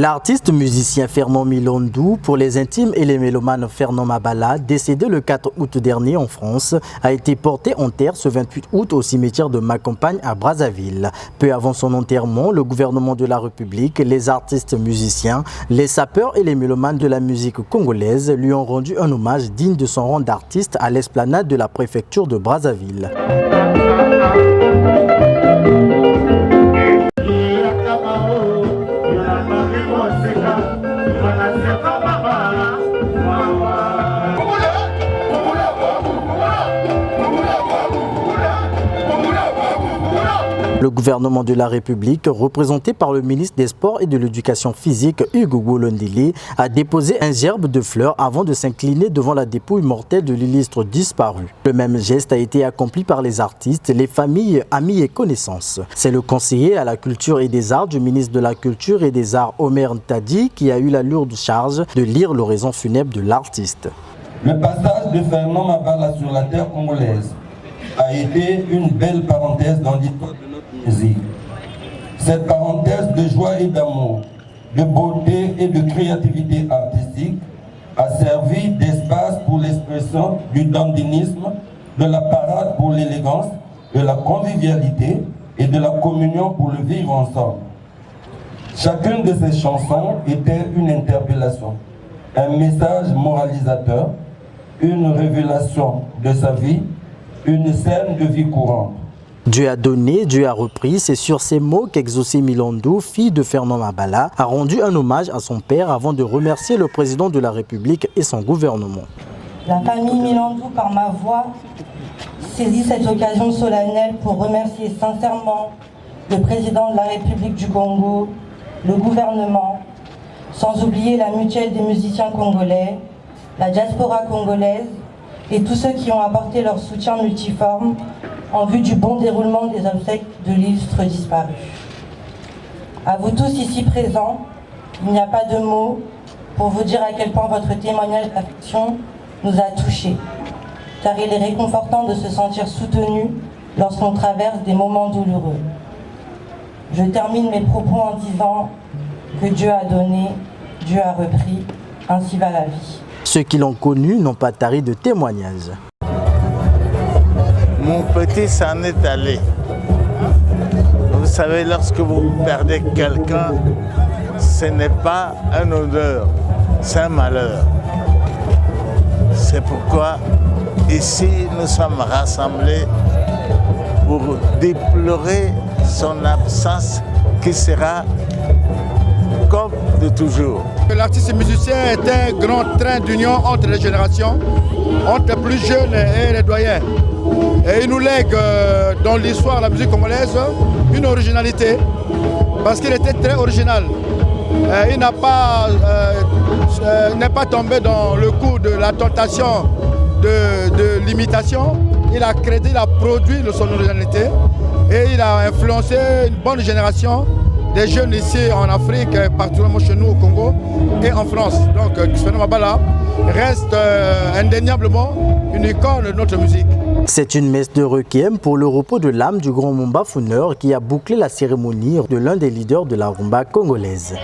L'artiste musicien Fernand Milondou, pour les intimes et les mélomanes Fernand Mabala, décédé le 4 août dernier en France, a été porté en terre ce 28 août au cimetière de Macampagne à Brazzaville. Peu avant son enterrement, le gouvernement de la République, les artistes musiciens, les sapeurs et les mélomanes de la musique congolaise lui ont rendu un hommage digne de son rang d'artiste à l'esplanade de la préfecture de Brazzaville. Le gouvernement de la République, représenté par le ministre des Sports et de l'Éducation physique Hugo Golondili, a déposé un gerbe de fleurs avant de s'incliner devant la dépouille mortelle de l'illustre disparu. Le même geste a été accompli par les artistes, les familles, amis et connaissances. C'est le conseiller à la culture et des arts du ministre de la Culture et des Arts Omer Ntadi qui a eu la lourde charge de lire l'oraison funèbre de l'artiste. Le passage de Fernand Mabala sur la terre congolaise a été une belle parenthèse dans l'histoire de notre musique. Cette parenthèse de joie et d'amour, de beauté et de créativité artistique a servi d'espace pour l'expression du dandinisme, de la parade pour l'élégance, de la convivialité et de la communion pour le vivre ensemble. Chacune de ces chansons était une interpellation, un message moralisateur, une révélation de sa vie, une scène de vie courante. Dieu a donné, Dieu a repris. C'est sur ces mots qu'Exaucé Milondou, fille de Fernand Mabala, a rendu un hommage à son père avant de remercier le président de la République et son gouvernement. La famille Milondou, par ma voix, saisit cette occasion solennelle pour remercier sincèrement le président de la République du Congo, le gouvernement, sans oublier la mutuelle des musiciens congolais, la diaspora congolaise, et tous ceux qui ont apporté leur soutien multiforme en vue du bon déroulement des obsèques de l'illustre disparu. À vous tous ici présents, il n'y a pas de mots pour vous dire à quel point votre témoignage d'affection nous a touchés, car il est réconfortant de se sentir soutenu lorsqu'on traverse des moments douloureux. Je termine mes propos en disant que Dieu a donné, Dieu a repris, ainsi va la vie. Ceux qui l'ont connu n'ont pas tari de témoignages. Mon petit s'en est allé. Vous savez, lorsque vous perdez quelqu'un, ce n'est pas un honneur, c'est un malheur. C'est pourquoi ici nous sommes rassemblés pour déplorer son absence qui sera comme de toujours. L'artiste musicien est un grand train d'union entre les générations, entre les plus jeunes et les doyens. Et il nous lègue dans l'histoire de la musique congolaise une originalité, parce qu'il était très original. Il n'est pas tombé dans le coup de la tentation de l'imitation. Il a créé, il a produit son originalité et il a influencé une bonne génération des jeunes ici en Afrique, particulièrement chez nous au Congo et en France. Donc Fernand Mabala reste indéniablement une icône de notre musique. C'est une messe de requiem pour le repos de l'âme du grand Mumba Funeur qui a bouclé la cérémonie de l'un des leaders de la rumba congolaise.